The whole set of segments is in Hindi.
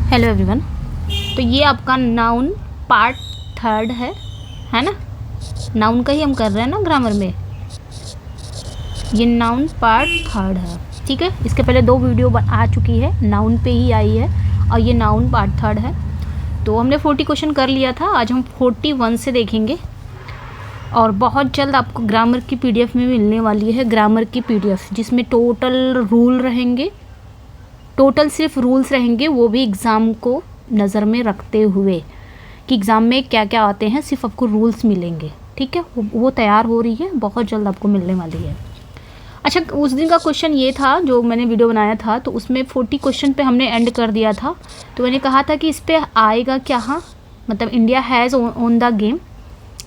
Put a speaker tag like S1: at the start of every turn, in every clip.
S1: Hello everyone. तो ये आपका नाउन पार्ट थर्ड है ना। नाउन का ही हम कर रहे हैं ना ग्रामर में। ये नाउन पार्ट थर्ड है, ठीक है। इसके पहले 2 वीडियो आ चुकी है, नाउन पे ही आई है, और ये नाउन पार्ट थर्ड है। तो हमने 40 क्वेश्चन कर लिया था, आज हम 41 से देखेंगे। और बहुत जल्द आपको ग्रामर की पीडीएफ में मिलने वाली है, ग्रामर की पीडीएफ जिसमें टोटल रूल रहेंगे, टोटल सिर्फ रूल्स रहेंगे, वो भी एग्ज़ाम को नज़र में रखते हुए कि एग्ज़ाम में क्या क्या आते हैं, सिर्फ आपको रूल्स मिलेंगे, ठीक है। वो तैयार हो रही है, बहुत जल्द आपको मिलने वाली है। अच्छा, उस दिन का क्वेश्चन ये था जो मैंने वीडियो बनाया था, तो उसमें 40 क्वेश्चन पे हमने एंड कर दिया था। तो मैंने कहा था कि इस पर आएगा क्या, हाँ मतलब India has on the game,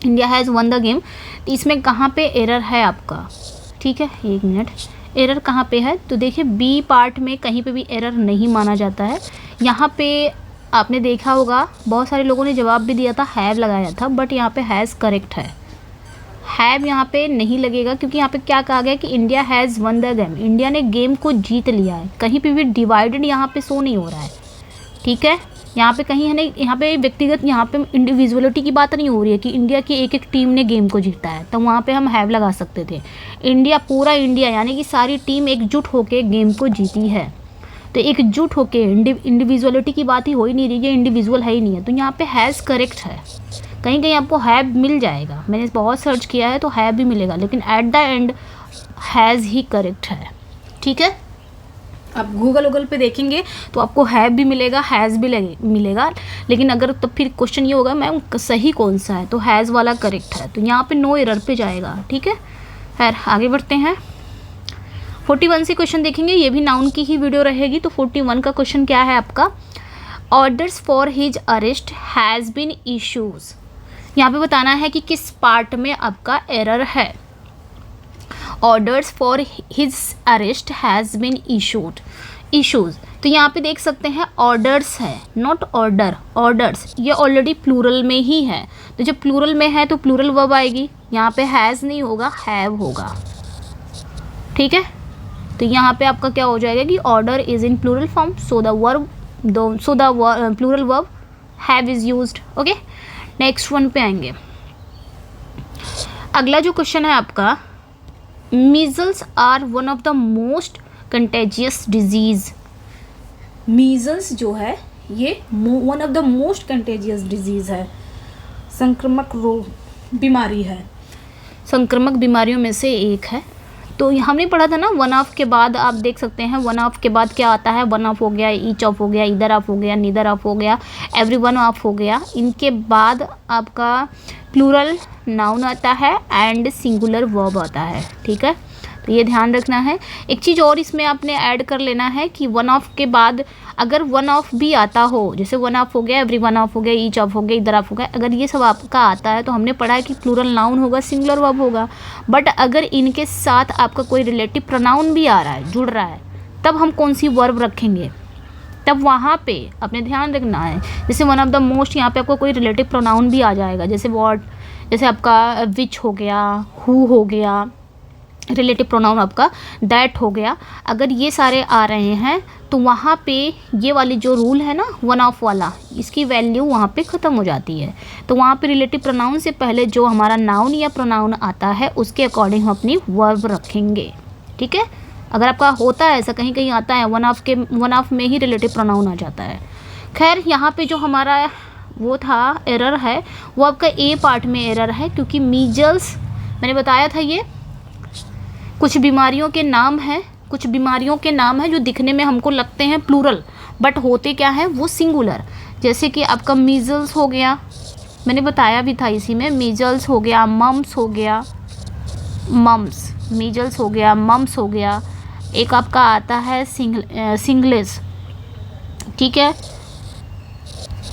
S1: India has one the game. तो इसमें कहाँ पे एरर है आपका, ठीक है। 1 मिनट, एरर कहाँ पे है? तो देखिए बी पार्ट में कहीं पे भी एरर नहीं माना जाता है। यहाँ पे आपने देखा होगा बहुत सारे लोगों ने जवाब भी दिया था, हैव लगाया था, बट यहाँ पे हैज़ करेक्ट है। हैव यहाँ पे नहीं लगेगा क्योंकि यहाँ पे क्या कहा गया कि India has one the game, India ने गेम को जीत लिया है। कहीं पे भी डिवाइडेड यहाँ पे शो नहीं हो रहा है, ठीक है। यहाँ पे कहीं है नहीं, यहाँ पे व्यक्तिगत, यहाँ पे इंडिविजुअलिटी की बात नहीं हो रही है कि इंडिया की एक एक टीम ने गेम को जीता है, तो वहाँ पे हम हैव लगा सकते थे। इंडिया, पूरा इंडिया यानी कि सारी टीम एकजुट होके गेम को जीती है। तो एकजुट होके, इंडिविजुअलिटी की बात ही हो ही नहीं रही है, इंडिविजुअल है ही नहीं है, तो यहाँ पे हैज़ करेक्ट है। कहीं कहीं आपको हैव मिल जाएगा, मैंने बहुत सर्च किया है तो हैव भी मिलेगा, लेकिन at the end has he correct है, ठीक है। आप गूगल पे देखेंगे तो आपको हैव भी मिलेगा, हैज़ भी मिलेगा, लेकिन अगर तो फिर क्वेश्चन ये होगा मैम सही कौन सा है, तो हैज़ वाला करेक्ट है, तो यहाँ पे नो एरर पे जाएगा, ठीक है। खैर आगे बढ़ते हैं, 41 से क्वेश्चन देखेंगे, ये भी नाउन की ही वीडियो रहेगी। तो 41 का क्वेश्चन क्या है आपका, orders for his arrest has been issues. यहाँ पे बताना है कि किस पार्ट में आपका एरर है। Orders for his arrest has been issues, तो यहाँ पे देख सकते हैं ऑर्डर्स है, नॉट ऑर्डर, ऑर्डर्स, ये ऑलरेडी प्लूरल में ही है। तो जब प्लूरल में है तो प्लूरल वर्ब आएगी, यहाँ पे हैज़ नहीं होगा, हैव होगा, ठीक है। तो यहाँ पे आपका क्या हो जाएगा कि order is in plural form, so the plural verb have is used, okay. Next one पे आएंगे। अगला जो क्वेश्चन है आपका, measles are one of the most contagious disease. Measles जो है ये one of the most contagious disease है, संक्रामक रोग बीमारी है, संक्रामक बीमारियों में से एक है। तो हमने पढ़ा था ना, वन ऑफ के बाद आप देख सकते हैं, वन ऑफ के बाद क्या आता है, वन ऑफ हो गया, ईच ऑफ हो गया, इधर ऑफ हो गया, नीदर ऑफ हो गया, एवरी वन ऑफ हो गया। इनके बाद आपका प्लूरल नाउन आता है एंड सिंगुलर वर्ब आता है, ठीक है। तो ये ध्यान रखना है। एक चीज़ और इसमें आपने ऐड कर लेना है कि वन ऑफ के बाद अगर वन ऑफ भी आता हो, जैसे वन ऑफ हो गया, एवरी वन ऑफ हो गया, ईच ऑफ हो गया, इधर ऑफ हो गया, अगर ये सब आपका आता है तो हमने पढ़ा है कि प्लूरल नाउन होगा, सिंगुलर वर्ब होगा। बट अगर इनके साथ आपका कोई रिलेटिव प्रोनाउन भी आ रहा है, जुड़ रहा है, तब हम कौन सी वर्ब रखेंगे, तब वहाँ पे अपने ध्यान रखना है। जैसे वन ऑफ द मोस्ट, यहाँ पे आपको कोई रिलेटिव प्रोनाउन भी आ जाएगा, जैसे वॉट, जैसे आपका विच हो गया, हु हो गया, रिलेटिव प्रोनाउन आपका दैट हो गया। अगर ये सारे आ रहे हैं तो वहाँ पे ये वाली जो रूल है ना वन ऑफ वाला, इसकी वैल्यू वहाँ पे ख़त्म हो जाती है। तो वहाँ पे रिलेटिव प्रोनाउन से पहले जो हमारा नाउन या प्रोनाउन आता है उसके अकॉर्डिंग हम अपनी वर्ब रखेंगे, ठीक है। अगर आपका होता है ऐसा, कहीं कहीं आता है वन ऑफ में ही रिलेटिव प्रोनाउन आ जाता है। खैर यहाँ पे जो हमारा वो था एरर है, वो आपका ए पार्ट में एरर है, क्योंकि मीजल्स मैंने बताया था ये कुछ बीमारियों के नाम हैं, कुछ बीमारियों के नाम हैं जो दिखने में हमको लगते हैं प्लूरल, बट होते क्या है वो सिंगुलर। जैसे कि आपका मीजल्स हो गया, मैंने बताया भी था इसी में, मीजल्स हो गया, मम्स हो गया, मम्स, मीजल्स हो गया, मम्स हो गया। एक आपका आता है सिंगलेस, ठीक है,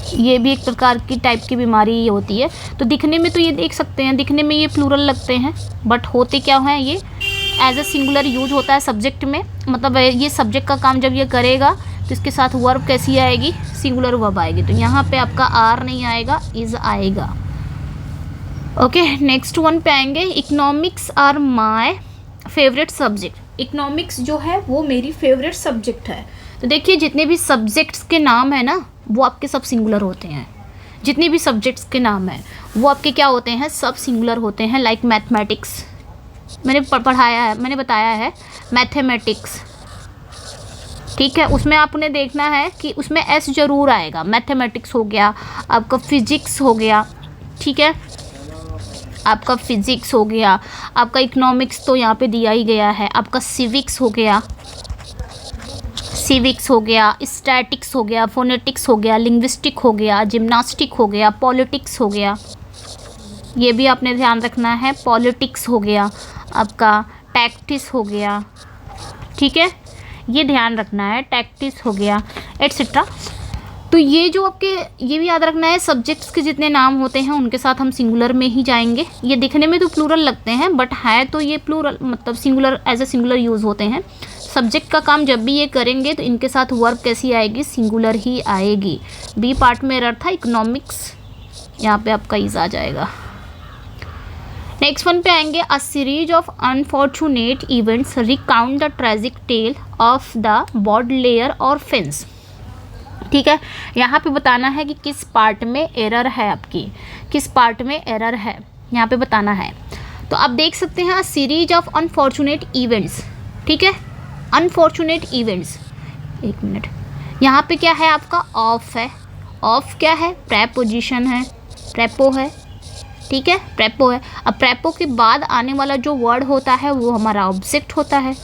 S1: ये भी एक प्रकार की टाइप की बीमारी होती है। तो दिखने में तो ये देख सकते हैं, दिखने में ये प्लूरल लगते हैं, बट होते क्या हैं, ये एज अ सिंगुलर यूज होता है सब्जेक्ट में। मतलब ये सब्जेक्ट का काम जब ये करेगा तो इसके साथ वर्ब कैसी आएगी, सिंगुलर वर्ब आएगी। तो यहाँ पे आपका आर नहीं आएगा, इज आएगा, ओके। नेक्स्ट वन पे आएंगे, economics are my favourite subject. Economics जो है वो मेरी फेवरेट सब्जेक्ट है। तो देखिए जितने भी सब्जेक्ट्स के नाम है ना वो आपके सब सिंगुलर होते हैं। जितने भी सब्जेक्ट्स के नाम हैं वो आपके क्या होते हैं, सब सिंगुलर होते हैं। लाइक मैथमेटिक्स मैंने पढ़ाया है, मैंने बताया है मैथमेटिक्स, ठीक है। उसमें आपने देखना है कि उसमें एस जरूर आएगा। मैथमेटिक्स हो गया, आपका फिजिक्स हो गया, ठीक है, आपका फिजिक्स हो गया, आपका इकोनॉमिक्स तो यहाँ पे दिया ही गया है, आपका सिविक्स हो गया, सिविक्स हो गया, स्टैटिक्स हो गया, फोनेटिक्स हो गया, लिंग्विस्टिक हो गया, जिम्नास्टिक हो गया, पॉलिटिक्स हो गया, ये भी आपने ध्यान रखना है। पॉलिटिक्स हो गया, आपका टैक्टिस हो गया, ठीक है, ये ध्यान रखना है, टैक्टिस हो गया एट्सेट्रा। तो ये जो आपके, ये भी याद रखना है, सब्जेक्ट्स के जितने नाम होते हैं उनके साथ हम सिंगुलर में ही जाएंगे। ये दिखने में तो प्लूरल लगते हैं बट है तो ये प्लूरल, मतलब singular, as a singular use होते हैं। सब्जेक्ट का काम जब भी ये करेंगे तो इनके साथ वर्ब कैसी आएगी, सिंगुलर ही आएगी। बी पार्ट में एरर था इकोनॉमिक्स, यहाँ पे आपका इज आ जाएगा। नेक्स्ट वन पे आएंगे, a series of unfortunate events recount the tragic tale of the Baudelaire orphans, ठीक है। यहाँ पे बताना है कि किस पार्ट में एरर है, आपकी किस पार्ट में एरर है, यहाँ पे बताना है। तो आप देख सकते हैं, अ सीरीज ऑफ अनफॉर्चुनेट इवेंट्स, ठीक है, अनफॉर्चुनेट इवेंट्स। एक मिनट, यहाँ पे क्या है आपका, ऑफ है। ऑफ क्या है, प्रेपोजिशन है, प्रेपो है, ठीक है, प्रेपो है। अब प्रेपो के बाद आने वाला जो वर्ड होता है वो हमारा ऑब्जेक्ट होता है,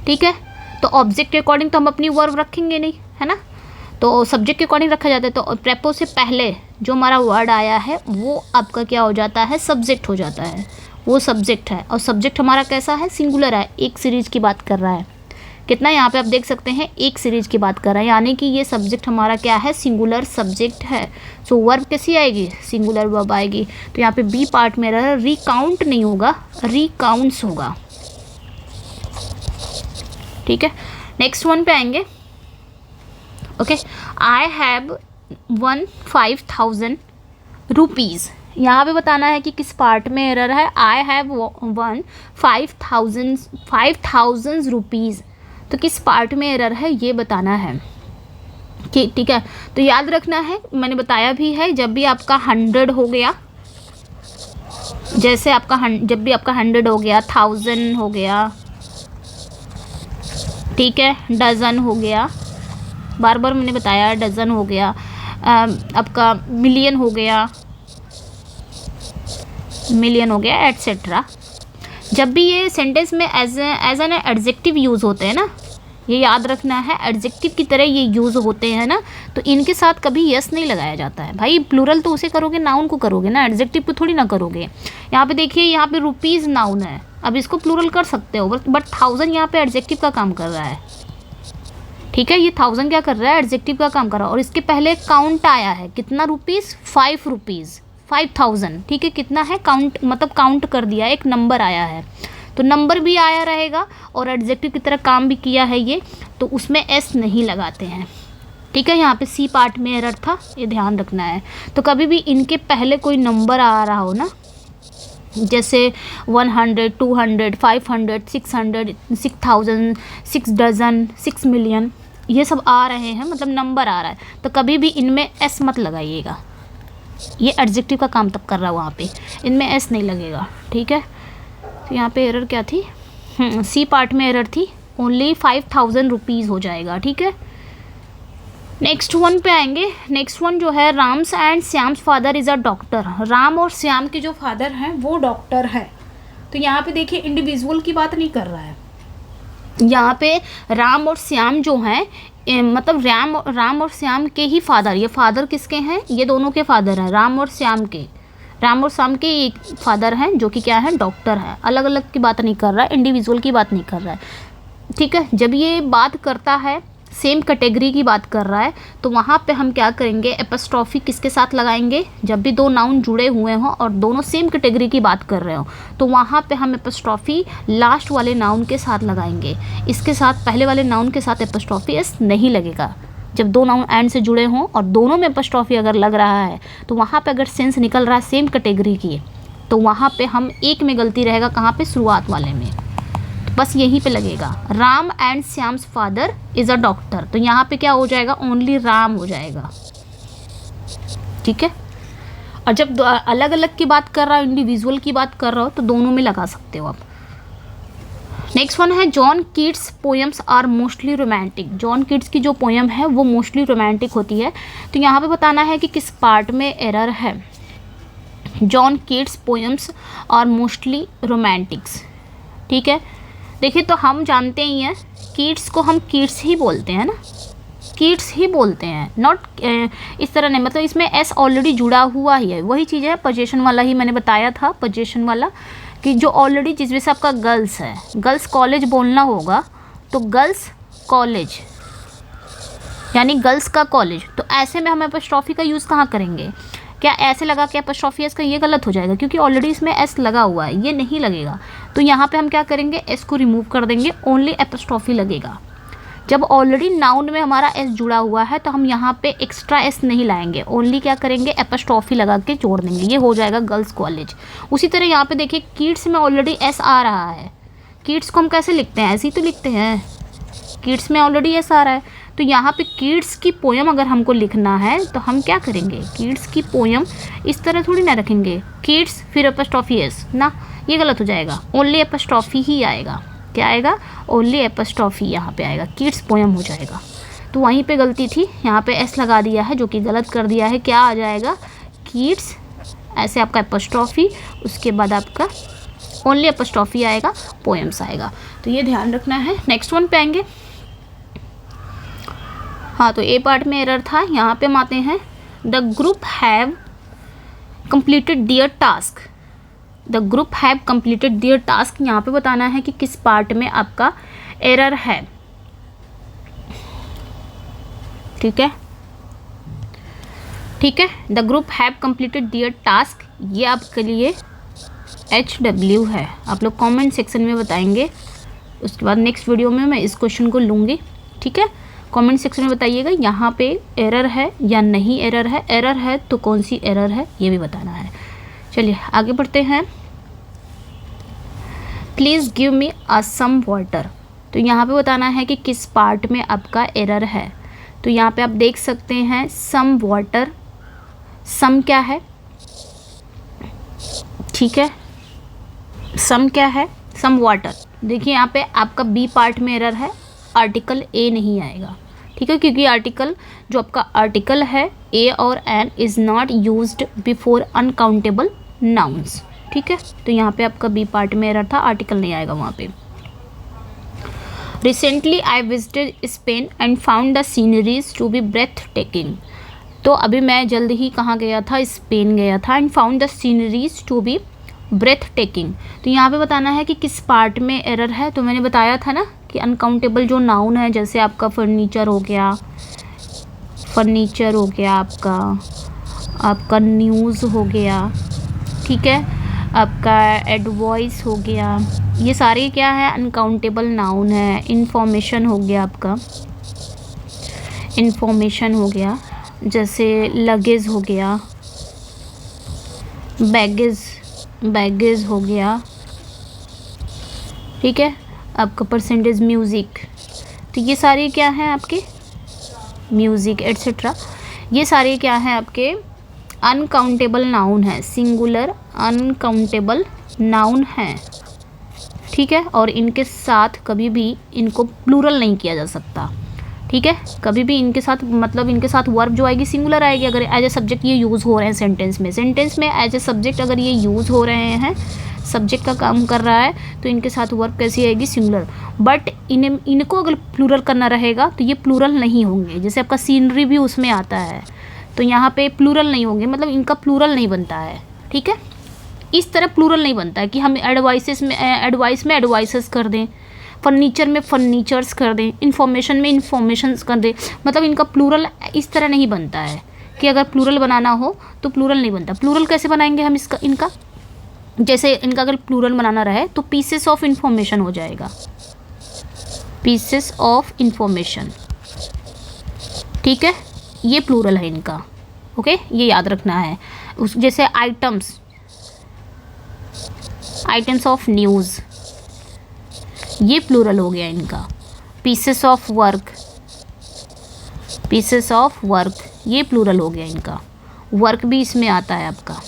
S1: ठीक है। तो ऑब्जेक्ट के अकॉर्डिंग तो हम अपनी वर्ब रखेंगे नहीं, है ना, तो सब्जेक्ट के अकॉर्डिंग रखा जाता है। तो प्रेपो से पहले जो हमारा वर्ड आया है वो आपका क्या हो जाता है, सब्जेक्ट हो जाता है, वो सब्जेक्ट है। और सब्जेक्ट हमारा कैसा है, सिंगुलर है, एक सीरीज की बात कर रहा है। कितना, यहाँ पे आप देख सकते हैं एक सीरीज की बात कर रहा है, यानी कि ये सब्जेक्ट हमारा क्या है, सिंगुलर सब्जेक्ट है। सो वर्ब कैसी आएगी, सिंगुलर वर्ब आएगी। तो यहाँ पे बी पार्ट में रहा, रिकाउंट नहीं होगा, रिकाउंट्स होगा, ठीक है। नेक्स्ट वन पे आएंगे, okay, I have one 5,000 rupees. यहाँ पे बताना है कि किस पार्ट में एरर है, आई हैव वन 5,000 रुपीज़, तो किस पार्ट में एरर है ये बताना है, ठीक है। तो याद रखना है, मैंने बताया भी है, जब भी आपका 100 हो गया, जैसे आपका जब भी आपका 100 हो गया, 1000 हो गया, ठीक है, डजन हो गया, बार बार मैंने बताया, डजन हो गया, आपका मिलियन हो गया, मिलियन हो गया, एट्सेट्रा। जब भी ये सेंटेंस में एज एन एडजेक्टिव यूज़ होते हैं ना, ये याद रखना है, एडजेक्टिव की तरह ये यूज़ होते हैं ना, तो इनके साथ कभी यस नहीं लगाया जाता है। भाई प्लूरल तो उसे करोगे, नाउन को करोगे ना, एडजेक्टिव को थोड़ी ना करोगे। यहाँ पे देखिए, यहाँ पे रुपीज़ नाउन है, अब इसको प्लूरल कर सकते हो, बट 1000 यहाँ पे एडजेक्टिव का काम कर रहा है, ठीक है। ये 1000 क्या कर रहा है, एडजेक्टिव का काम कर रहा है। और इसके पहले काउंट आया है, कितना रुपीज़, 5 रुपीज़, 5000, ठीक है, कितना है, काउंट, मतलब काउंट कर दिया, एक नंबर आया है, तो नंबर भी आया रहेगा और एडजेक्टिव की तरह काम भी किया है ये, तो उसमें एस नहीं लगाते हैं, ठीक है। यहाँ पे सी पार्ट में एरर था, ये ध्यान रखना है। तो कभी भी इनके पहले कोई नंबर आ रहा हो ना, जैसे 100, 200, 500, 600, 6000, 6 डजन, 6 मिलियन, ये सब आ रहे हैं, मतलब नंबर आ रहा है, तो कभी भी इनमें एस मत लगाइएगा, ये एडजेक्टिव का काम तब कर रहा है, वहाँ पे इनमें एस नहीं लगेगा, ठीक है। तो यहाँ पे एरर क्या थी, सी पार्ट में एरर थी, ओनली 5,000 रुपीज़ हो जाएगा, ठीक है। नेक्स्ट वन पे आएंगे। नेक्स्ट वन जो है, Ram's and Shyam's father is a doctor. Ram और श्याम के जो फादर हैं वो डॉक्टर हैं। तो यहाँ पे देखिए, इंडिविजुअल की बात नहीं कर रहा है, यहाँ पे राम और श्याम जो हैं, मतलब राम और श्याम के ही फादर, ये फादर किसके हैं, ये दोनों के फादर हैं, राम और श्याम के एक फादर हैं जो कि क्या है, डॉक्टर है। अलग अलग की बात नहीं कर रहा है, इंडिविजुअल की बात नहीं कर रहा है, ठीक है। जब ये बात करता है, सेम कैटेगरी की बात कर रहा है, तो वहाँ पे हम क्या करेंगे, एपस्ट्रॉफी किसके साथ लगाएंगे, जब भी दो नाउन जुड़े हुए हों और दोनों सेम कैटेगरी की बात कर रहे हो, तो वहाँ पे हम एपस्ट्रॉफी लास्ट वाले नाउन के साथ लगाएंगे। इसके साथ पहले वाले नाउन के साथ एपस्ट्रॉफी एस नहीं लगेगा। जब दो नाउन एंड से जुड़े हों और दोनों में एपस्ट्रॉफी अगर लग रहा है, तो वहाँ पे अगर सेंस निकल रहा है सेम कैटेगरी की, तो वहाँ पे हम एक में गलती रहेगा, कहाँ पे, शुरुआत वाले में, तो बस यहीं पे लगेगा। Ram and Shyam's father is a doctor, तो यहाँ पे क्या हो जाएगा, ओनली राम हो जाएगा, ठीक है। और जब अलग अलग की बात कर रहा हो, इंडिविजुअल की बात कर रहा हो, तो दोनों में लगा सकते हो आप। नेक्स्ट वन है John Keats poems are mostly romantic. John Keats की जो पोएम है वो मोस्टली रोमांटिक होती है। तो यहाँ पे बताना है कि किस पार्ट में एरर है। John Keats poems are mostly romantics. ठीक है, देखिए तो हम जानते ही हैं कीट्स को हम कीट्स ही बोलते हैं ना, कीट्स ही बोलते हैं, नॉट इस तरह नहीं, मतलब इसमें एस ऑलरेडी जुड़ा हुआ ही है। वही चीज़ है पोजेशन वाला ही मैंने बताया था, पोजेशन वाला कि जो ऑलरेडी जिसमें से आपका गर्ल्स है, गर्ल्स कॉलेज बोलना होगा तो गर्ल्स कॉलेज यानी गर्ल्स का कॉलेज। तो ऐसे में हम एपोस्ट्रॉफी का यूज़ कहाँ करेंगे? क्या ऐसे लगा के एपोस्ट्रॉफी एस का, ये गलत हो जाएगा क्योंकि ऑलरेडी इसमें एस लगा हुआ है, ये नहीं लगेगा। तो यहाँ पे हम क्या करेंगे, एस को रिमूव कर देंगे, ओनली एपोस्ट्रॉफी लगेगा। जब ऑलरेडी नाउन में हमारा एस जुड़ा हुआ है तो हम यहाँ पे एक्स्ट्रा एस नहीं लाएंगे, ओनली क्या करेंगे, एपोस्ट्रॉफी लगा के जोड़ देंगे, ये हो जाएगा गर्ल्स कॉलेज। उसी तरह यहाँ पे देखिए किड्स में ऑलरेडी एस आ रहा है, किड्स को हम कैसे लिखते हैं, ऐसे ही तो लिखते हैं, किड्स में ऑलरेडी एस आ रहा है। तो यहाँ पे किड्स की पोयम अगर हमको लिखना है तो हम क्या करेंगे, किड्स की पोयम इस तरह थोड़ी ना रखेंगे, किड्स फिर एपोस्ट्रॉफी एस ना, ये गलत हो जाएगा, ओनली एपोस्ट्रॉफी ही आएगा। क्या आएगा, ओनली एपोस्ट्रॉफी यहाँ पे आएगा, किड्स पोयम हो जाएगा। तो वहीं पे गलती थी, यहाँ पे एस लगा दिया है जो कि गलत कर दिया है। क्या आ जाएगा, किड्स, ऐसे आपका एपोस्ट्रॉफी, उसके बाद आपका ओनली एपोस्ट्रॉफी आएगा, पोएम्स आएगा। तो ये ध्यान रखना है। नेक्स्ट वन पे आएंगे। हाँ, तो ए पार्ट में एरर था, यहाँ पे हम आते हैं। The group have completed there task. The group have completed there task, यहाँ पे बताना है कि किस पार्ट में आपका एरर है। ठीक है, ठीक है, the group have completed there task, ये आपके लिए HW है, आप लोग कमेंट सेक्शन में बताएंगे। उसके बाद नेक्स्ट वीडियो में मैं इस क्वेश्चन को लूँगी। ठीक है, कमेंट सेक्शन में बताइएगा यहाँ पे एरर है या नहीं एरर है, एरर है तो कौन सी एरर है ये भी बताना है। चलिए आगे बढ़ते हैं। Please give me a some water, तो यहाँ पे बताना है कि किस पार्ट में आपका एरर है। तो यहाँ पे आप देख सकते हैं सम वाटर, सम क्या है, ठीक है, सम क्या है, सम वाटर। देखिए यहाँ पे आपका बी पार्ट में एरर है, आर्टिकल ए नहीं आएगा। ठीक है, क्योंकि आर्टिकल जो आपका आर्टिकल है ए और an is not used before uncountable nouns. ठीक है, तो यहाँ पे आपका बी पार्ट में एरर था, आर्टिकल नहीं आएगा वहाँ पे। Recently I visited Spain and found the sceneries to be breathtaking. तो अभी मैं जल्द ही कहाँ गया था, स्पेन गया था, and found the sceneries to be breathtaking. तो यहाँ पे बताना है कि किस पार्ट में एरर है। तो मैंने बताया था ना कि अनकाउंटेबल जो नाउन है, जैसे आपका फर्नीचर हो गया, फर्नीचर हो गया, आपका न्यूज़ हो गया, ठीक है, आपका एडवाइस हो गया, ये सारे क्या है, अनकाउंटेबल नाउन है। इंफॉर्मेशन हो गया, आपका इंफॉर्मेशन हो गया, जैसे लगेज हो गया, बैगेज हो गया, ठीक है, आपका परसेंटेज म्यूज़िक। तो ये सारे क्या हैं आपके, म्यूज़िक एट्सेट्रा, ये सारे क्या हैं आपके अनकाउंटेबल नाउन है, सिंगुलर अनकाउंटेबल नाउन है। ठीक है, और इनके साथ कभी भी इनको प्लूरल नहीं किया जा सकता। ठीक है, कभी भी इनके साथ, मतलब इनके साथ वर्ब जो आएगी सिंगुलर आएगी अगर एज ए सब्जेक्ट ये यूज़ हो रहे हैं सेंटेंस में एज ए सब्जेक्ट अगर ये यूज़ हो रहे हैं, सब्जेक्ट का काम कर रहा है, तो इनके साथ वर्ब कैसी आएगी, सिंगुलर। बट इनको अगर प्लूरल करना रहेगा तो ये प्लूरल नहीं होंगे। जैसे आपका सीनरी भी उसमें आता है, तो यहाँ पे प्लूरल नहीं होंगे, मतलब इनका प्लूरल नहीं बनता है। ठीक है, इस तरह प्लूरल नहीं बनता है कि हम एडवाइस में एडवाइसेस कर दें, फर्नीचर में फर्नीचर्स कर दें, इंफॉर्मेशन में इंफॉर्मेशंस कर दें, मतलब इनका प्लूरल इस तरह नहीं बनता है कि अगर प्लूरल बनाना हो तो प्लूरल नहीं बनता। प्लूरल कैसे बनाएंगे हम इनका, जैसे इनका अगर प्लूरल बनाना रहे तो पीसेस ऑफ इंफॉर्मेशन हो जाएगा, पीसेस ऑफ इंफॉर्मेशन। ठीक है, ये प्लूरल है इनका, ओके, ये याद रखना है। जैसे आइटम्स ऑफ न्यूज़, ये प्लूरल हो गया इनका। पीसेस ऑफ वर्क, ये प्लूरल हो गया इनका। वर्क भी इसमें आता है आपका,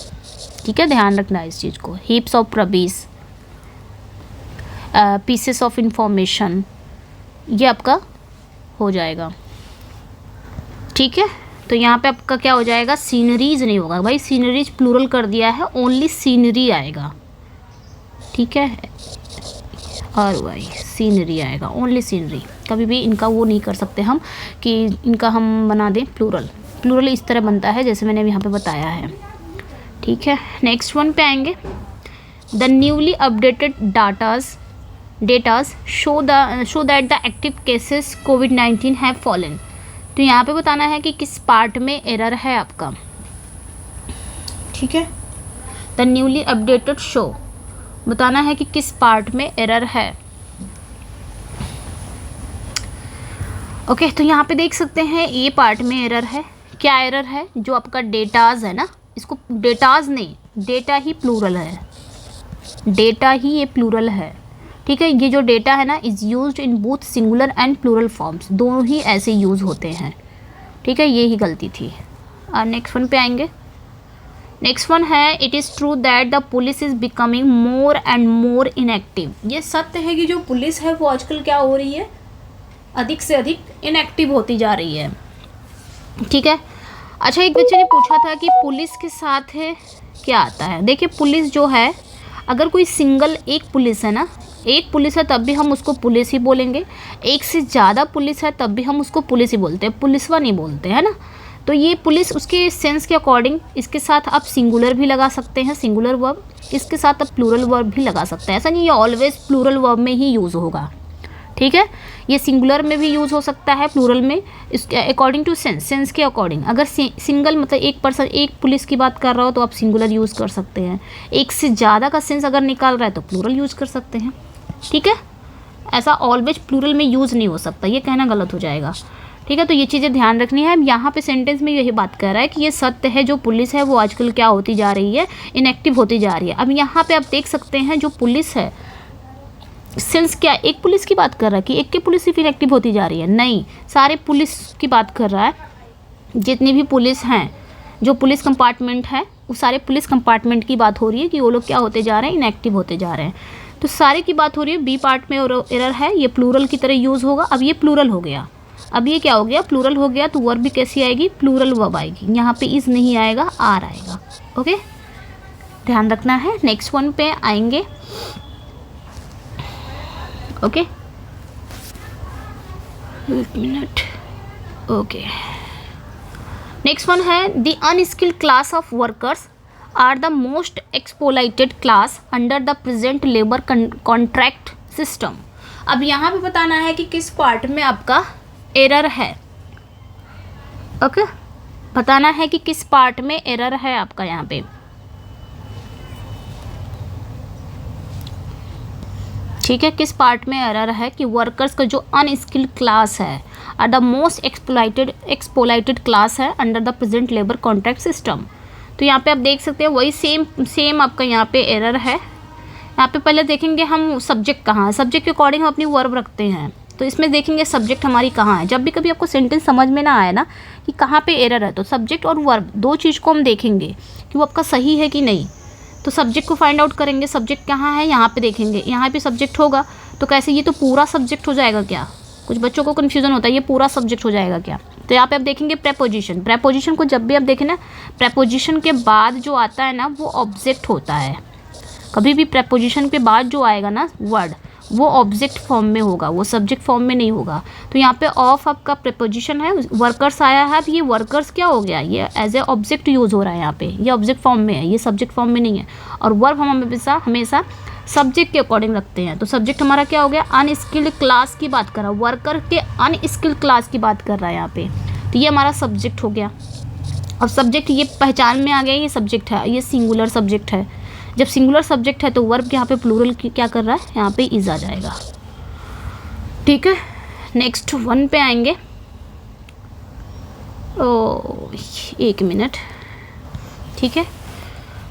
S1: ठीक है, ध्यान रखना है इस चीज़ को। Heaps of rubbish, pieces of information, ये आपका हो जाएगा, ठीक है। तो यहाँ पे आपका क्या हो जाएगा, सीनरीज नहीं होगा भाई, सीनरीज प्लूरल कर दिया है, ओनली सीनरी आएगा, ठीक है, और भाई सीनरी आएगा, ओनली सीनरी। कभी भी इनका वो नहीं कर सकते हम कि इनका हम बना दें प्लूरल। प्लूरल इस तरह बनता है जैसे मैंने यहाँ पे बताया है, ठीक है। नेक्स्ट वन पे आएंगे, the newly updated datas show that the active cases COVID-19 have fallen. तो यहाँ पे बताना है कि किस पार्ट में एरर है आपका, ठीक है। द न्यूली अपडेटेड शो, बताना है कि किस पार्ट में एरर है। ओके, तो यहाँ पे देख सकते हैं ये पार्ट में एरर है। क्या एरर है, जो आपका डेटाज है ना, इसको डेटाज नहीं, डेटा ही प्लूरल है, डेटा ही ये प्लूरल है, ठीक है। ये जो डेटा है ना is used in both singular and plural forms, दोनों ही ऐसे यूज़ होते हैं, ठीक है, ये ही गलती थी। और नेक्स्ट वन पे आएंगे। नेक्स्ट वन है, it is true that the police is becoming more and more inactive. ये सत्य है कि जो पुलिस है वो आजकल क्या हो रही है, अधिक से अधिक इनएक्टिव होती जा रही है, ठीक है। अच्छा, एक बच्चे ने पूछा था कि पुलिस के साथ है क्या आता है। देखिए, पुलिस जो है, अगर कोई सिंगल एक पुलिस है ना, एक पुलिस है तब भी हम उसको पुलिस ही बोलेंगे, एक से ज़्यादा पुलिस है तब भी हम उसको पुलिस ही बोलते हैं, पुलिसवा नहीं बोलते, है ना। तो ये पुलिस उसके सेंस के अकॉर्डिंग, इसके साथ आप सिंगुलर भी लगा सकते हैं, सिंगुलर वर्ब, इसके साथ आप प्लूरल वर्ब भी लगा सकते हैं। ऐसा नहीं ये ऑलवेज प्लूरल वर्ब में ही यूज़ होगा, ठीक है। ये सिंगुलर में भी यूज़ हो सकता है, प्लूरल में, इसके अकॉर्डिंग टू सेंस के अकॉर्डिंग। अगर सिंगल मतलब एक पर्सन, एक पुलिस की बात कर रहा हो तो आप सिंगुलर यूज़ कर सकते हैं, एक से ज़्यादा का सेंस अगर निकाल रहा है तो प्लूरल यूज़ कर सकते हैं, ठीक है। ऐसा ऑलवेज प्लूरल में यूज़ नहीं हो सकता, ये कहना गलत हो जाएगा, ठीक है। तो ये चीज़ें ध्यान रखनी है। यहाँ पे सेंटेंस में यही बात कर रहा है कि ये सत्य है, जो पुलिस है वो आजकल क्या होती जा रही है, इनएक्टिव होती जा रही है। अब यहाँ पे आप देख सकते हैं जो पुलिस है, सेंस क्या, एक पुलिस की बात कर रहा है कि एक की पुलिस सिर्फ इनएक्टिव होती जा रही है, नहीं, सारे पुलिस की बात कर रहा है। जितनी भी पुलिस हैं, जो पुलिस कंपार्टमेंट है, वो सारे पुलिस कंपार्टमेंट की बात हो रही है कि वो लोग क्या होते जा रहे हैं, इनएक्टिव होते जा रहे हैं। तो सारे की बात हो रही है। बी पार्ट में एरर है, ये प्लूरल की तरह यूज़ होगा। अब ये प्लूरल हो गया, अब ये क्या हो गया, प्लूरल हो गया, तो वर्ब भी कैसी आएगी, प्लूरल वर्ब आएगी। यहाँ पे इज़ नहीं आएगा, आर आएगा, ओके, ध्यान रखना है। नेक्स्ट वन पे आएंगे, ओके, एक मिनट, ओके। नेक्स्ट वन है, the unskilled class of workers are the most exploited class under the present labour contract system. अब यहाँ पे बताना है कि किस पार्ट में आपका एरर है, ओके, बताना है कि किस पार्ट में एरर है आपका यहाँ पे, ठीक है, किस पार्ट में एरर है कि वर्कर्स का जो अनस्किल्ड क्लास है are the most exploited class है under the present labour contract system. तो यहाँ पे आप देख सकते हैं वही सेम आपका यहाँ पे एरर है। यहाँ पे पहले देखेंगे हम सब्जेक्ट कहाँ है, सब्जेक्ट के अकॉर्डिंग हम अपनी वर्ब रखते हैं, तो इसमें देखेंगे सब्जेक्ट हमारी कहाँ है। जब भी कभी आपको सेंटेंस समझ में ना आए ना कि कहाँ पे एरर है, तो सब्जेक्ट और वर्ब दो चीज़ को हम देखेंगे कि वो आपका सही है कि नहीं। तो सब्जेक्ट को फाइंड आउट करेंगे, सब्जेक्ट कहाँ है, यहाँ पे देखेंगे, यहाँ पे सब्जेक्ट होगा, तो कैसे, ये तो पूरा सब्जेक्ट हो जाएगा क्या, कुछ बच्चों को कन्फ्यूज़न होता है, ये पूरा सब्जेक्ट हो जाएगा क्या। तो यहाँ पे आप देखेंगे प्रेपोजिशन, प्रेपोजिशन को जब भी आप देखें ना, प्रेपोजिशन के बाद जो आता है ना वो ऑब्जेक्ट होता है। कभी भी प्रेपोजिशन के बाद जो आएगा ना वर्ड, वो ऑब्जेक्ट फॉर्म में होगा, वो सब्जेक्ट फॉर्म में नहीं होगा। तो यहाँ पे ऑफ आपका प्रेपोजिशन है, वर्कर्स आया है, अब ये वर्कर्स क्या हो गया, ये एज ए ऑब्जेक्ट यूज़ हो रहा है यहाँ पे, ये ऑब्जेक्ट फॉर्म में है, ये सब्जेक्ट फॉर्म में नहीं है। और वर्ब हम हमेशा सब्जेक्ट के अकॉर्डिंग रखते हैं। तो सब्जेक्ट हमारा क्या हो गया, अनस्किल्ड क्लास की बात कर रहा है, वर्कर के अनस्किल्ड क्लास की बात कर रहा है यहाँ पे, तो ये हमारा सब्जेक्ट हो गया। और सब्जेक्ट ये पहचान में आ गया, ये सब्जेक्ट है, ये सिंगुलर सब्जेक्ट है। जब सिंगुलर सब्जेक्ट है तो वर्ब यहाँ पे प्लूरल की क्या कर रहा है, यहाँ पे इज आ जाएगा, ठीक है। नेक्स्ट वन पे आएंगे, एक मिनट, ठीक है।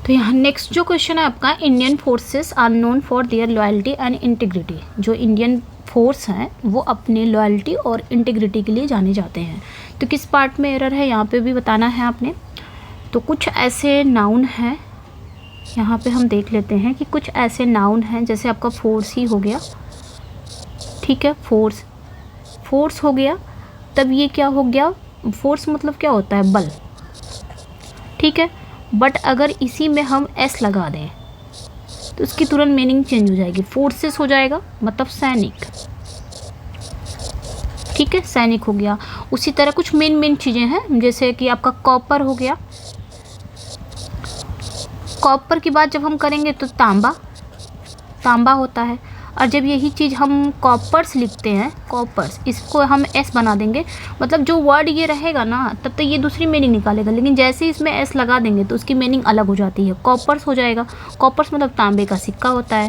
S1: तो यहाँ नेक्स्ट जो क्वेश्चन है आपका, Indian forces are known for their loyalty and integrity. जो इंडियन फोर्स हैं वो अपने लॉयल्टी और इंटीग्रिटी के लिए जाने जाते हैं। तो किस पार्ट में एरर है यहाँ पे भी बताना है आपने। तो कुछ ऐसे नाउन हैं, यहाँ पे हम देख लेते हैं कि कुछ ऐसे नाउन हैं, जैसे आपका फोर्स ही हो गया, ठीक है, फोर्स हो गया, तब ये क्या हो गया, फोर्स मतलब क्या होता है, बल, ठीक है। बट अगर इसी में हम एस लगा दें तो इसकी तुरंत मीनिंग चेंज हो जाएगी, फोर्सेस हो जाएगा, मतलब सैनिक, ठीक है, सैनिक हो गया। उसी तरह कुछ मेन चीज़ें हैं, जैसे कि आपका कॉपर हो गया, कॉपर की बात जब हम करेंगे तो तांबा होता है। और जब यही चीज़ हम कॉपर्स लिखते हैं, कॉपर्स, इसको हम एस बना देंगे, मतलब जो वर्ड ये रहेगा ना तब तक ये दूसरी मीनिंग निकालेगा, लेकिन जैसे ही इसमें एस लगा देंगे तो उसकी मीनिंग अलग हो जाती है, कॉपर्स हो जाएगा। कॉपर्स मतलब तांबे का सिक्का होता है,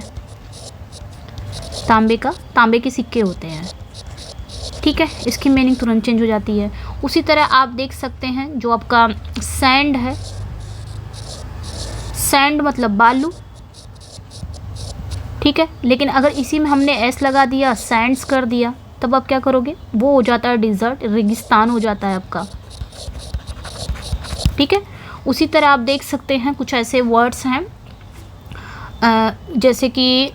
S1: तांबे के सिक्के होते हैं, ठीक है, इसकी मीनिंग तुरंत चेंज हो जाती है। उसी तरह आप देख सकते हैं जो आपका सैंड है, सैंड मतलब बालू, ठीक है, लेकिन अगर इसी में हमने एस लगा दिया, सैंड्स कर दिया, तब आप क्या करोगे, वो हो जाता है डिज़र्ट, रेगिस्तान हो जाता है आपका, ठीक है। उसी तरह आप देख सकते हैं कुछ ऐसे वर्ड्स हैं जैसे कि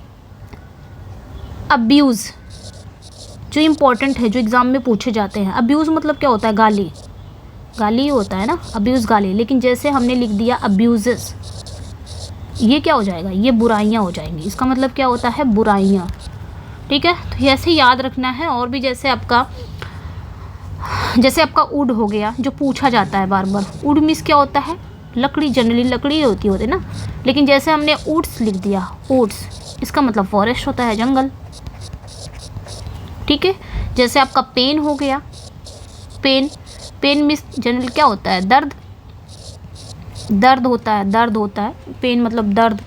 S1: अब्यूज़, जो इम्पोर्टेंट है, जो एग्ज़ाम में पूछे जाते हैं। अब्यूज़ मतलब क्या होता है, गाली ही होता है ना, अब्यूज़ गाली, लेकिन जैसे हमने लिख दिया अब्यूज़ेस, ये क्या हो जाएगा, ये बुराइयाँ हो जाएंगी, इसका मतलब क्या होता है, बुराइयाँ, ठीक है। तो ऐसे याद रखना है। और भी जैसे आपका वुड हो गया, जो पूछा जाता है बार बार, वुड मीन्स क्या होता है, लकड़ी, जनरली लकड़ी होती है ना, लेकिन जैसे हमने वुड्स लिख दिया, वुड्स, इसका मतलब फॉरेस्ट होता है, जंगल, ठीक है। जैसे आपका पेन हो गया, पेन मीन्स जनरली क्या होता है, दर्द होता है, पेन मतलब दर्द।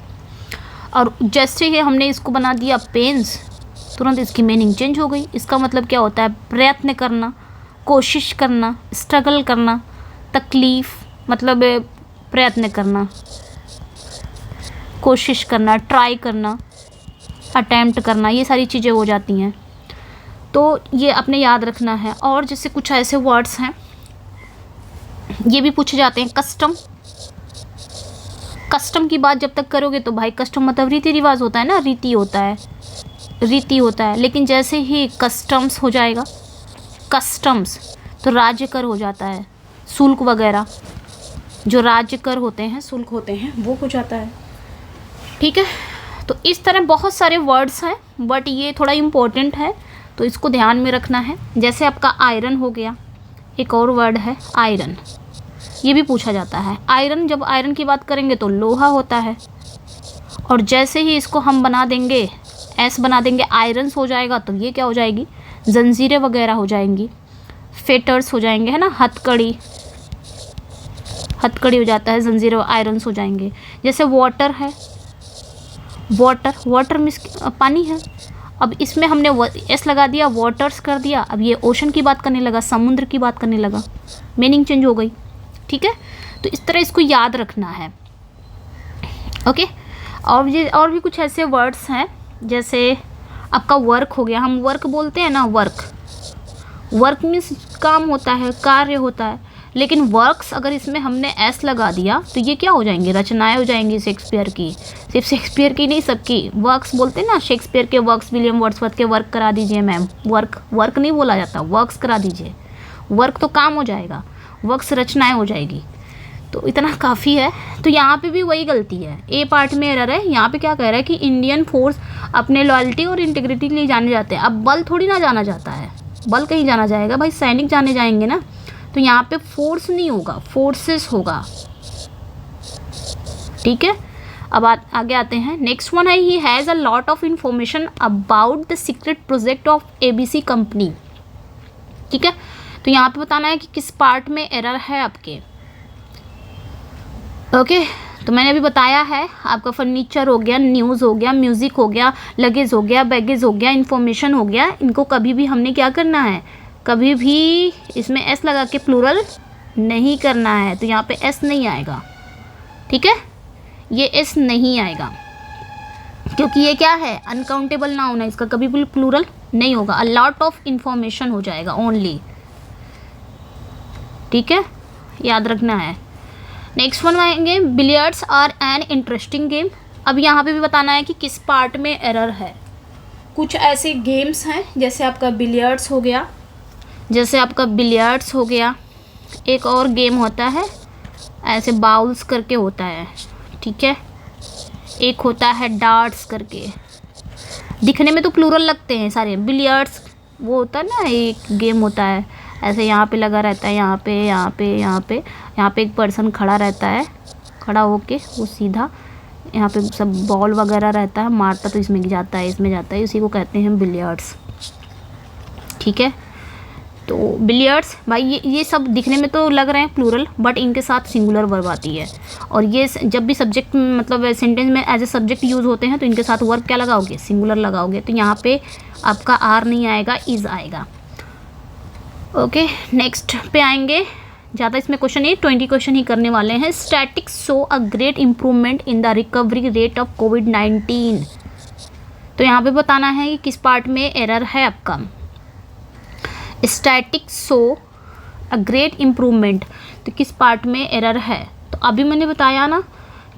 S1: और जैसे ही हमने इसको बना दिया पेन्स, तुरंत इसकी मीनिंग चेंज हो गई, इसका मतलब क्या होता है, प्रयत्न करना, कोशिश करना, स्ट्रगल करना, तकलीफ़ मतलब प्रयत्न करना, कोशिश करना, ट्राई करना, अटेम्प्ट करना, ये सारी चीज़ें हो जाती हैं। तो ये अपने याद रखना है। और जैसे कुछ ऐसे वर्ड्स हैं, ये भी पूछे जाते हैं, कस्टम की बात जब तक करोगे तो भाई कस्टम मतलब रीति रिवाज होता है ना, रीति होता है, लेकिन जैसे ही कस्टम्स हो जाएगा, कस्टम्स तो राज्य कर हो जाता है, शुल्क वगैरह जो राज्य कर होते हैं, शुल्क होते हैं, वो हो जाता है, ठीक है। तो इस तरह बहुत सारे वर्ड्स हैं, बट ये थोड़ा इम्पोर्टेंट है तो इसको ध्यान में रखना है। जैसे आपका आयरन हो गया, एक और वर्ड है आयरन, ये भी पूछा जाता है। आयरन, जब आयरन की बात करेंगे तो लोहा होता है, और जैसे ही इसको हम बना देंगे, एस बना देंगे, आयरन्स हो जाएगा, तो ये क्या हो जाएगी, जंजीरें वगैरह हो जाएंगी, फेटर्स हो जाएंगे, है ना, हथकड़ी हो जाता है, जंजीरें आयरन्स हो जाएंगे। जैसे वाटर है, वाटर मीन्स पानी है, अब इसमें हमने एस लगा दिया, वाटर्स कर दिया, अब ये ओशन की बात करने लगा, समुद्र की बात करने लगा, मीनिंग चेंज हो गई, ठीक है। तो इस तरह इसको याद रखना है, ओके। और भी कुछ ऐसे वर्ड्स हैं, जैसे आपका वर्क हो गया, हम वर्क बोलते हैं ना, वर्क मीन्स काम होता है, कार्य होता है, लेकिन वर्क्स अगर इसमें हमने एस लगा दिया तो ये क्या हो जाएंगे, रचनाएं हो जाएंगी शेक्सपियर की, सिर्फ शेक्सपियर की नहीं, सबकी। वर्क्स बोलते हैं ना, शेक्सपियर के वर्क्स, विलियम वर्ड्सवर्थ के वर्क करा दीजिए मैम, वर्क नहीं बोला जाता, वर्क्स करा दीजिए, वर्क तो काम हो जाएगा, वर्क्स रचनाएं हो जाएगी, तो इतना काफ़ी है। तो यहाँ पे भी वही गलती है, ए पार्ट में एरर है। यहाँ पे क्या कह रहा है कि इंडियन फोर्स अपने लॉयल्टी और इंटीग्रिटी के लिए जाने जाते हैं। अब बल थोड़ी ना जाना जाता है, बल कहीं जाना जाएगा भाई, सैनिक जाने जाएंगे ना, तो यहाँ पे फोर्स नहीं होगा, फोर्सेस होगा, ठीक है। अब आगे आते हैं, नेक्स्ट वन है, ही has a lot of information about the secret project of ABC company, ठीक है। तो यहाँ पे बताना है कि किस पार्ट में एरर है आपके, ओके। तो मैंने अभी बताया है, आपका फर्नीचर हो गया, न्यूज़ हो गया, म्यूज़िक हो गया, लगेज हो गया, बैगेज हो गया, इन्फॉर्मेशन हो गया, इनको कभी भी हमने क्या करना है, कभी भी इसमें एस लगा के प्लूरल नहीं करना है, तो यहाँ पे एस नहीं आएगा, ठीक है, ये एस नहीं आएगा, क्योंकि ये क्या है, अनकाउंटेबल नाउन है, इसका कभी भी प्लूरल नहीं होगा, अ लॉट ऑफ इंफॉर्मेशन हो जाएगा ओनली, ठीक है, याद रखना है। नेक्स्ट वन आएंगे, billiards are an interesting game. अब यहाँ पे भी बताना है कि किस पार्ट में एरर है। कुछ ऐसे गेम्स हैं जैसे आपका बिलियर्ड्स हो गया, एक और गेम होता है ऐसे बाउल्स करके होता है, ठीक है, एक होता है डार्ट्स करके, दिखने में तो प्लूरल लगते हैं सारे। बिलियर्ड्स वो होता है ना, एक गेम होता है ऐसे यहाँ पे लगा रहता है, यहाँ पे एक पर्सन खड़ा रहता है, खड़ा होके वो सीधा यहाँ पे सब बॉल वगैरह रहता है, मारता तो इसमें जाता है, उसी को कहते हैं बिलियर्ड्स, ठीक है। तो बिलियर्ड्स भाई ये सब दिखने में तो लग रहे हैं प्लूरल, बट इनके साथ सिंगुलर वर्ब आती है। और ये जब भी सब्जेक्ट मतलब सेंटेंस में एज ए सब्जेक्ट यूज़ होते हैं तो इनके साथ वर्ब क्या लगाओगे, सिंगुलर लगाओगे। तो यहाँ पे आपका आर नहीं आएगा, इज़ आएगा। ओके, नेक्स्ट पे आएंगे। ज़्यादा इसमें क्वेश्चन नहीं, 20 क्वेश्चन ही करने वाले हैं। Statistics show a great improvement in the recovery rate of Covid. तो यहाँ पे बताना है कि किस पार्ट में एरर है आपका। Statics show a great improvement, तो किस पार्ट में एरर है। तो अभी मैंने बताया ना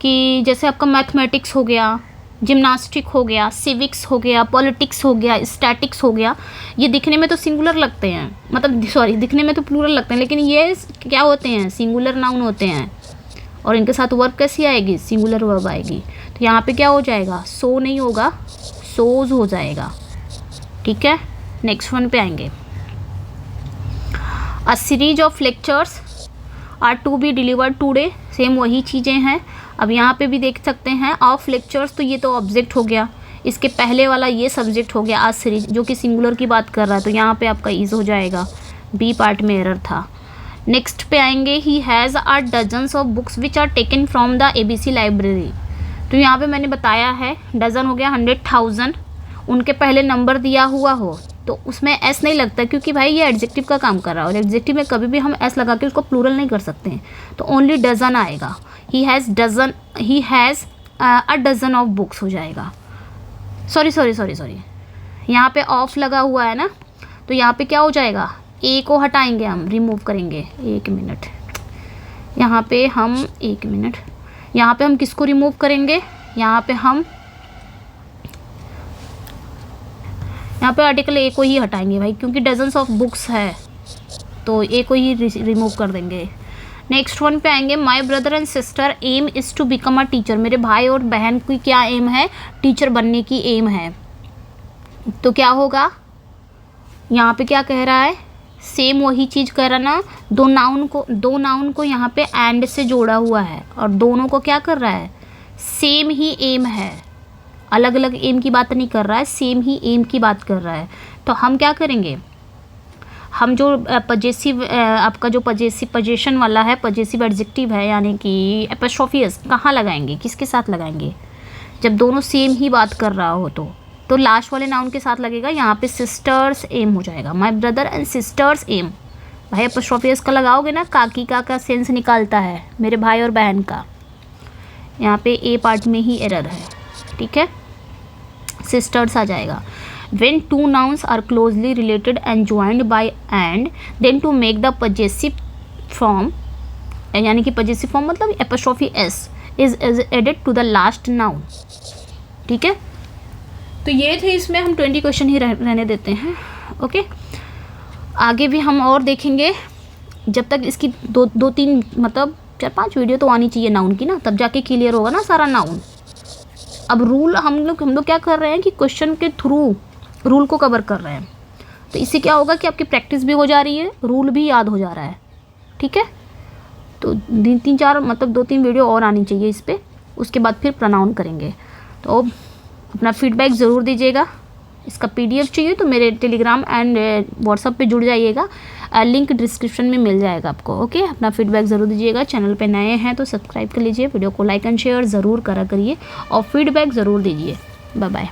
S1: कि जैसे आपका मैथमेटिक्स हो गया, जिम्नास्टिक हो गया, सिविक्स हो गया, पॉलिटिक्स हो गया, स्टैटिक्स हो गया, ये दिखने में तो सिंगुलर लगते हैं, मतलब सॉरी दिखने में तो प्लूरल लगते हैं, लेकिन ये क्या होते हैं, सिंगुलर नाउन होते हैं। और इनके साथ वर्ब कैसी आएगी, सिंगुलर वर्ब आएगी। तो यहाँ पे क्या हो जाएगा, सो नहीं होगा, सोज हो जाएगा, ठीक है। नेक्स्ट वन पे आएंगे। A series of lectures are to be delivered today, same वही चीज़ें हैं। अब यहाँ पे भी देख सकते हैं ऑफ लेक्चर्स, तो ये तो ऑब्जेक्ट हो गया, इसके पहले वाला ये सब्जेक्ट हो गया, आज सीरीज जो कि सिंगुलर की बात कर रहा है, तो यहाँ पे आपका इज हो जाएगा, बी पार्ट में एरर था। नेक्स्ट पे आएंगे, he has a dozens of books which are taken from the ABC library. तो यहाँ पे मैंने बताया है डजन हो गया 100,000, उनके पहले नंबर दिया हुआ हो तो उसमें एस नहीं लगता, क्योंकि भाई ये एडजेक्टिव का काम कर रहा है, और एडजेक्टिव में कभी भी हम एस लगा के उसको प्लूरल नहीं कर सकते हैं, तो ओनली डजन आएगा। He has a dozen of books हो जाएगा। सॉरी, यहाँ पे ऑफ लगा हुआ है ना, तो यहाँ पे क्या हो जाएगा, ए को हटाएंगे, हम रिमूव करेंगे। एक मिनट, यहाँ पे हम किसको रिमूव करेंगे, यहाँ पे आर्टिकल ए को ही हटाएंगे भाई, क्योंकि डजन्स ऑफ बुक्स है तो ए को ही रिमूव कर देंगे। नेक्स्ट वन पे आएंगे। My brother and sister aim is to become a teacher. मेरे भाई और बहन की क्या एम है, टीचर बनने की एम है। तो क्या होगा, यहाँ पे क्या कह रहा है, सेम वही चीज़ कह रहा ना, दो नाउन को यहाँ पे एंड से जोड़ा हुआ है, और दोनों को क्या कर रहा है, सेम ही एम है, अलग अलग एम की बात नहीं कर रहा है, सेम ही एम की बात कर रहा है। तो हम क्या करेंगे, हम जो पजेसिव आपका जो पजेशन वाला है, पजेसिव एडजेक्टिव है, यानी कि एपोस्ट्रोफी एस कहाँ लगाएंगे, किसके साथ लगाएंगे, जब दोनों सेम ही बात कर रहा हो तो लास्ट वाले नाउन के साथ लगेगा। यहाँ पे सिस्टर्स एम हो जाएगा, my brother and sister's aim. भाई एपोस्ट्रोफी एस का लगाओगे ना, काकी का सेंस निकालता है, मेरे भाई और बहन का। यहाँ पे ए पार्ट में ही एरर है, ठीक है, सिस्टर्स आ जाएगा। When two nouns are closely related and joined by and, then to make the possessive form, यानी कि possessive form मतलब apostrophe s is added to the last noun, ठीक है। तो ये थे, इसमें हम 20 क्वेश्चन ही रहने देते हैं। ओके, आगे भी हम और देखेंगे, जब तक इसकी दो तीन मतलब 4-5 वीडियो तो आनी चाहिए नाउन की ना, तब जाके क्लियर होगा ना सारा नाउन। अब रूल हम लोग क्या कर रहे हैं कि क्वेश्चन के थ्रू रूल को कवर कर रहे हैं, तो इससे क्या होगा कि आपकी प्रैक्टिस भी हो जा रही है, रूल भी याद हो जा रहा है, ठीक है। तो 3-4 मतलब 2-3 वीडियो और आनी चाहिए इस पर, उसके बाद फिर प्रोनाउन करेंगे। तो अपना फीडबैक ज़रूर दीजिएगा। इसका PDF चाहिए तो मेरे टेलीग्राम एंड व्हाट्सएप पे जुड़ जाइएगा, लिंक डिस्क्रिप्शन में मिल जाएगा आपको। ओके, अपना फीडबैक ज़रूर दीजिएगा। चैनल पे नए हैं तो सब्सक्राइब कर लीजिए, वीडियो को लाइक एंड शेयर ज़रूर करा करिए, और फीडबैक ज़रूर दीजिए। Bye bye.